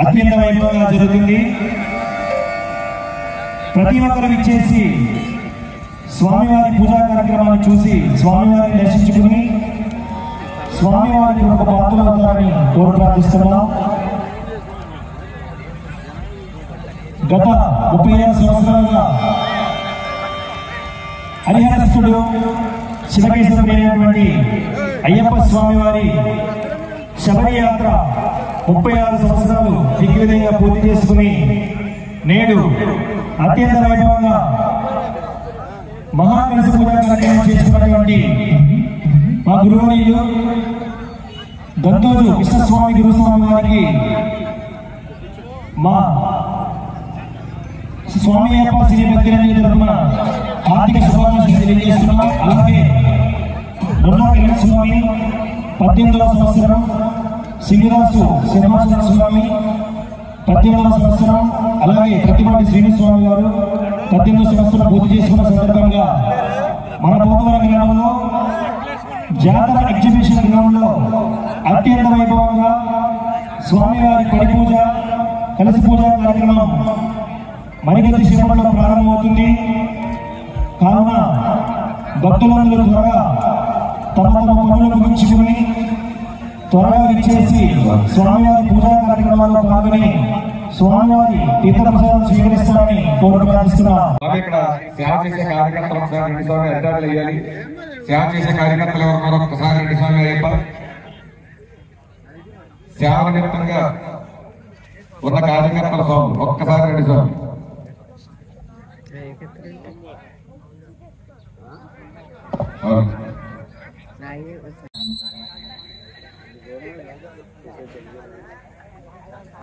అత్యంత వైభవంగా జరుగుతుంది. ప్రతి ఒక్కరు విచ్చేసి స్వామివారి పూజా కార్యక్రమాన్ని చూసి స్వామివారిని దర్శించుకుని స్వామివారికి ఒక పాత్రలవుతారని కోరి ప్రార్థిస్తున్నాం. గత 35 సంవత్సరాలుగా హరిహరసుడు శివకేశవుడైనటువంటి అయ్యప్ప స్వామివారి శబరి యాత్ర 36 సంవత్సరాలు దిగ్విజయంగా పూర్తి చేసుకుని నేడు అత్యంత వైభవంగా మహాకలశ పూజా కార్యక్రమం చేస్తున్నటువంటి మా గురువులు గంతూరు కృష్ణస్వామి గురుస్వామి వారికి మా స్వామి అయ్యప్ప శ్రీ భక్తిరంజని తరఫున ఆర్థిక శుభాకాంక్షలు తెలియజేస్తున్నాం. అలాగే బ్రహ్మ స్వామి 18వ సంవత్సరం, సింగరాసు శ్రీనివాస స్వామి 18వ సంవత్సరం, అలాగే ప్రతిపాటి శ్రీనిస్వామి గారు 18వ సంవత్సరం పూర్తి చేసుకున్న సందర్భంగా మన పోతవరం గ్రామంలో జాతర ఎగ్జిబిషన్ గ్రౌండ్లో అత్యంత వైభవంగా స్వామివారి పడి పూజ కలశ పూజ కార్యక్రమం మరికొద్ది సేపట్లో ప్రారంభమవుతుంది. కావున భక్తులందరూ త్వరగా తమ తమ పనులు ముగించుకుని త్వరగా విచ్చేసి స్వామివారి పూజా కార్యక్రమాల్లో పాల్గొని స్వామివారి తీర్థప్రసాదం స్వీకరిస్తారని కోరి ప్రార్థిస్తున్నాం. ఇక్కడ సేవ చేసే కార్యకర్తలు ఒకసారి 2 సార్లు అడ్డాలు వేయాలి. సేవ చేసే కార్యకర్తలు ఎవరు ఒక్కసారి 2 సార్లు అయ్యప్ప సేవ నిమిత్తంగా ఉన్న కార్యకర్తల స్వామి ఒక్కసారి 2 సార్లు.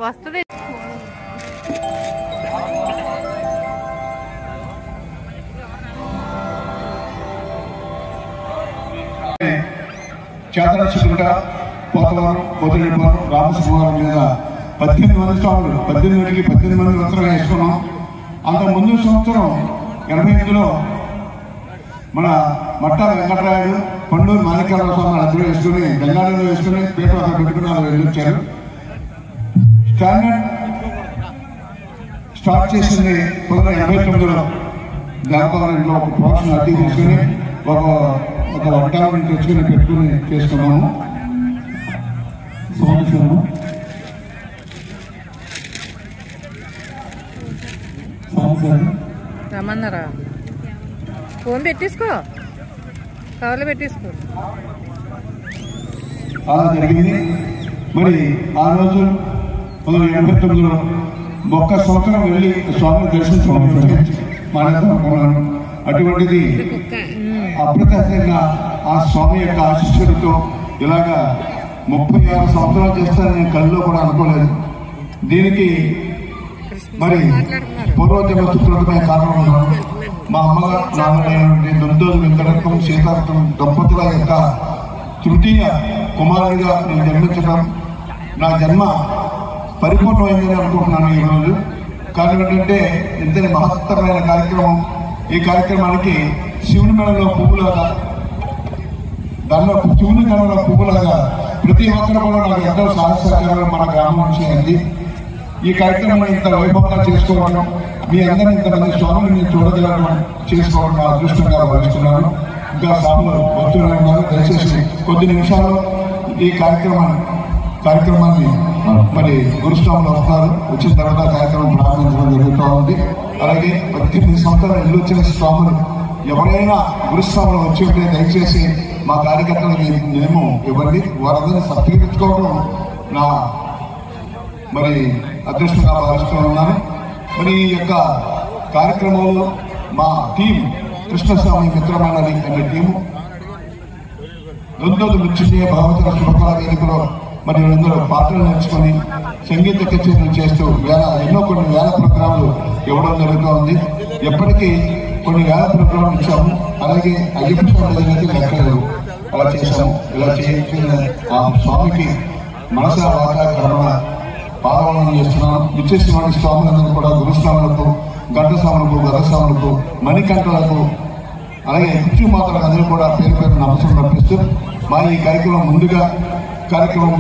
వస్తుంది చేతనచ్చుకుంట పోతవారం పోతలేపారం రామసింహారం మీద 18 మంది స్వాములు 18 మంది వస్త్రం వేసుకున్నాం. అంత ముందు సంవత్సరం 85లో మన మట్ట వెంకటరాయుడు పండూరు మాణిక్యాలరావు స్వామి అందరూ వేసుకుని గంగాళంలో వేసుకుని పేట పెట్టుకుని వాళ్ళు వెళ్ళొచ్చారు. స్టాండర్డ్ స్టార్ట్ చేసింది 1989లో దేవతారంలో ఒక పోషన్ అద్దె తీసుకుని ఒక వంటని తెచ్చుకుని పెట్టుకుని చేసుకున్నాము. సంవత్సరం రమ్మన్నారా? ఫోన్ పెట్టేసుకో, కవర్లో పెట్టేసుకో. అలా జరిగింది. మరి ఆ రోజు 1989లో ఒక్క సంవత్సరం వెళ్ళి స్వామిని దర్శించుకోవాలి మానేద్దామనుకున్నాను. అటువంటిది అప్రత్యక్షంగా ఆ స్వామి యొక్క ఆశీస్సులతో ఇలాగా 36 సంవత్సరాలు చేస్తానని నేను కళ్ళలో కూడా అనుకోలేదు. దీనికి మరి పూర్వజన్మ సుకృతమైన కారణం ఉన్నాను. మా అమ్మగారు నాన్నైనటువంటి దొందోజు వెంకటరత్నం సీతారత్నం దంపతుల యొక్క తృతీయ కుమారుడిగా నేను జన్మించడం నా జన్మ పరిపూర్ణమైందని అనుకుంటున్నాను ఈరోజు. కానీ ఏంటంటే ఇంతటి మహత్తరమైన కార్యక్రమం. ఈ కార్యక్రమానికి శివుని మెడలో పువ్వులాగా దానిలో శివుని మెడలో పువ్వులాగా ప్రతి ఒక్కరు కూడా నాకు ఎంతో సహకారం మన గ్రామం నుంచి అంది. ఈ కార్యక్రమం ఇంత వైభవంగా చేసుకోవడం, మీ అందరూ ఇంతమంది స్వామిని చూడగలడం చేసుకోవడం నా అదృష్టంగా భావిస్తున్నాను. ఇంకా స్వాములు భక్తులు ఉన్నారు. దయచేసి కొద్ది నిమిషాల్లో ఈ కార్యక్రమాన్ని మరి గురుస్వాములు వస్తున్నారు. వచ్చిన తర్వాత కార్యక్రమం ప్రారంభించడం జరుగుతూ ఉంది. అలాగే 18 సంవత్సరాలు ఇల్లు వచ్చిన స్వాములు ఎవరైనా గురుస్వాములు వచ్చి ఉంటే దయచేసి మా కార్యకర్తలకి మేము ఇవ్వండి. వారందరినీ సత్కరించుకోవడం నా మరి అదృష్టంగా భావిస్తూ ఉన్నాను. మరి ఈ యొక్క కార్యక్రమంలో మా టీం కృష్ణస్వామి మిత్రమండలి అనే టీము దొందోజు మృత్యుంజయ భాగవతుల శుభకళా వేదికలో మరి అందరూ పాటలు నేర్చుకొని సంగీత కచేరీలు చేస్తూ కొన్ని వేల ప్రోగ్రాంలు ఇవ్వడం జరుగుతూ ఉంది. ఎప్పటికీ కొన్ని వేల ప్రోగ్రాంలు ఇచ్చాము. అలాగే అయ్యప్ప స్వామి లెక్కలు అలా చేశాము. ఇలా చేసిన ఆ స్వామికి మనస వాట కర్మ పాదవనం చేస్తున్నాం. విచ్చేసిన స్వాములందరూ కూడా గురుస్వాములకు, ఘంటస్వాములకు, గదస్వాములకు, మణికంఠలకు, అలాగే మృత్యుమాతలకు అందరూ కూడా పేరు పేరు నమస్కారం అర్పిస్తూ మా ఈ కార్యక్రమం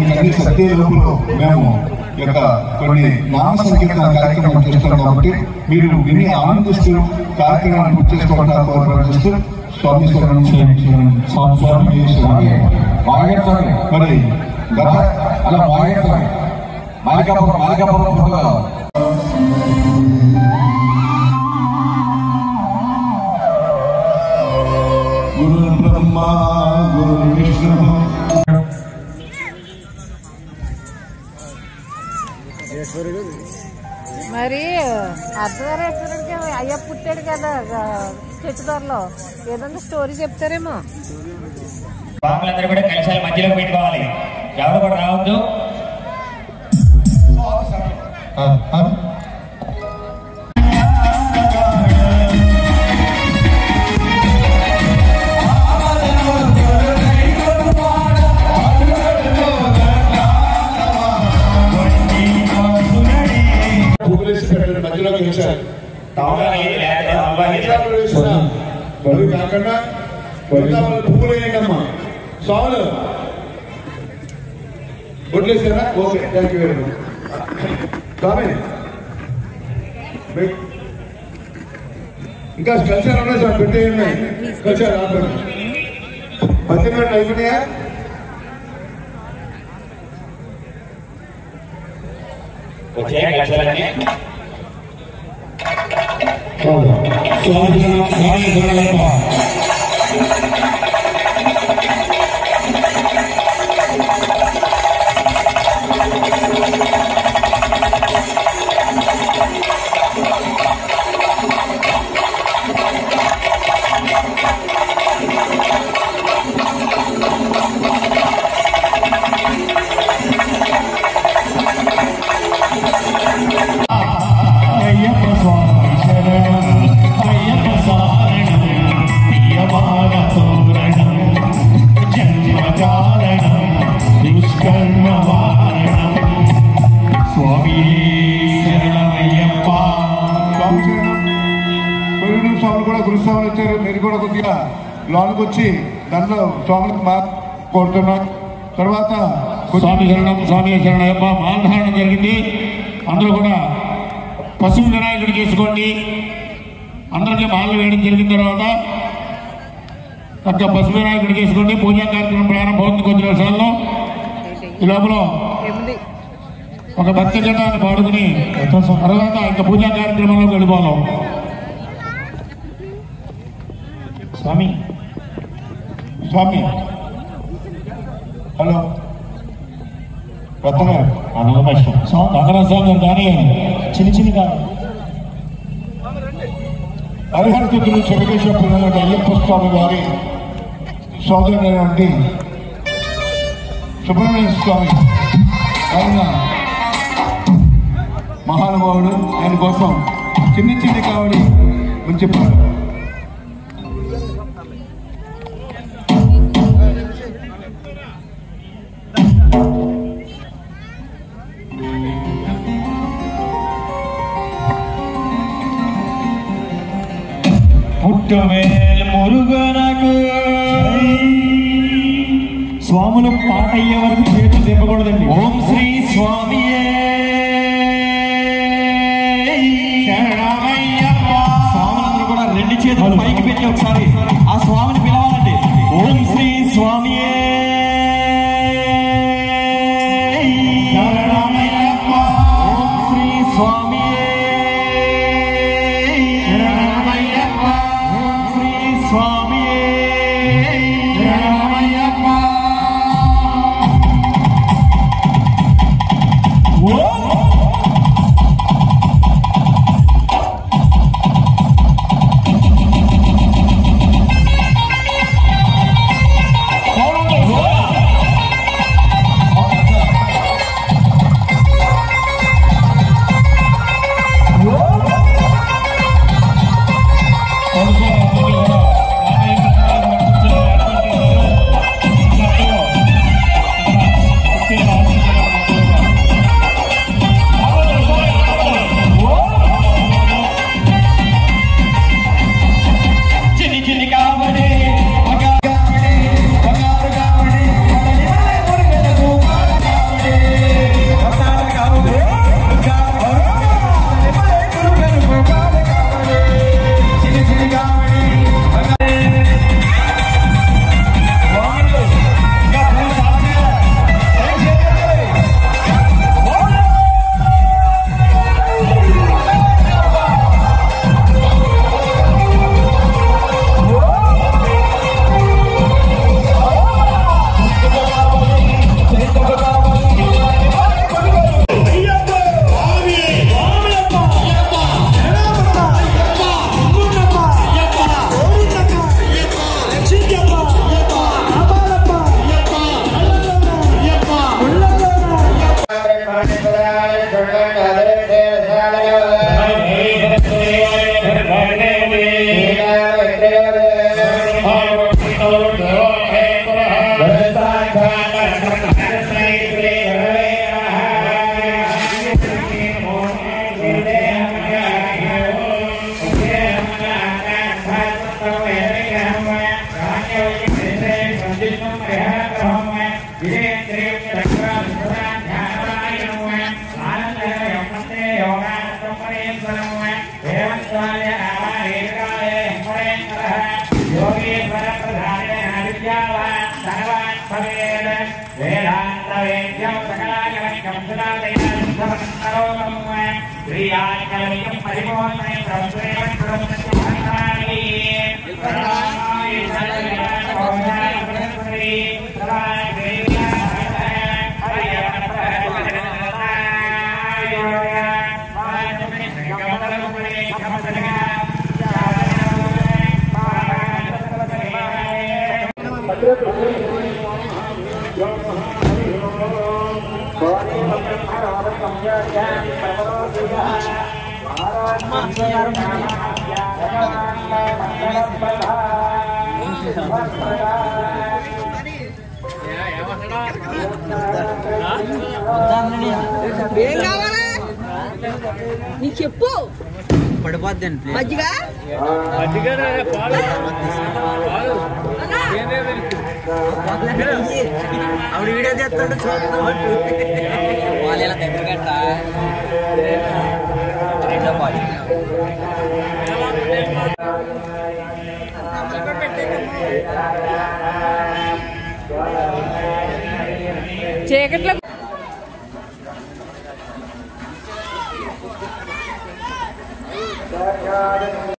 మీకు అన్ని సత్య లోపులో మేము యొక్క కొన్ని నామ సంకీర్తన కార్యక్రమం చేస్తాం కాబట్టి మీరు విని ఆనందిస్తూ కార్యక్రమాన్ని పూర్తి చేసుకోవడానికి ప్రయత్నిస్తూ స్వామి మరి అలా మాలికాపురం గురు బ్రహ్మ గురు విష్ణు మరి అర్ధవరేశ్వరుడికి అయ్య పుట్టాడు కదా చెట్టు ధరలో ఏదన్నా స్టోరీ చెప్తారేమో. బాబులందరూ కూడా కలిశాల మధ్యలో పెట్టుకోవాలి, ఎవరు కూడా రావద్దు. మధ్యలో గెలిచారు కాకుండా పువ్వులు వేయండమ్మా. స్వాములు వడ్లేసారా? Okay, thank you very much. స్వామి ఇంకా కలిసారు ఉన్నాయి సార్, పెట్టే ఉన్నాయి కలిసారు. 10 మినిట్లు అయిపోయినాయా? స్వాములు కూడా గురుస్వాములు వచ్చారు. మీరు కూడా కొద్దిగా లోనికి వచ్చి దాంట్లో స్వాములకు కోరుతున్నాం. తర్వాత స్వామి శరణం, స్వామి శరణయ్యప్ప. మాలధారణ జరిగింది. అందరూ కూడా పశువు వినాయకుడు చేసుకోండి. అందరికీ మాలలు వేయడం జరిగిన తర్వాత చక్కగా పశువు వినాయకుడు చేసుకోండి. పూజా కార్యక్రమం ప్రారంభమవుతుంది కొద్ది నిమిషాల్లో. ఈ లోపల ఒక భక్తి గీతాన్ని పాడుకుని తర్వాత ఇంకా పూజా కార్యక్రమంలోకి వెళ్ళిపోదాం. స్వామి స్వామి హలో రత్న స్వామి కానీ చిన్నగా హరిహరతులు చెరుకేశ్వర అయ్యప్ప స్వామి వారి సోదరుడైనటువంటి సుబ్రహ్మణ్య స్వామి ఆయన మహానుభావుడు. ఆయన కోసం చిన్ని కావడి మంచి పుట్టవేల్ మురుగనకు స్వాములు పాట అయ్యే వరకు చేతులు దింపకూడదండి. ఓం శ్రీ స్వామియే శరణమయ్యప్ప. స్వాములందరూ కూడా 2 చేతులు పైకి పెట్టి ఒకసారి ఆ స్వామిని పిలవాలండి. ఓం శ్రీ స్వామియే శరణమయ్యప్ప. ఓం శ్రీ స్వామియే శరణమయ్యప్ప. ఓం శ్రీ స్వామియే శరణమయ్యప్ప. ఏం కావాలా నీకు చెప్పు పడిపోద్ది మజ్జిగ ఆవిడ వీడియో చేస్తాడు చూస్తాడు వాళ్ళు ఇలా దగ్గర గట్రా చీకట్లో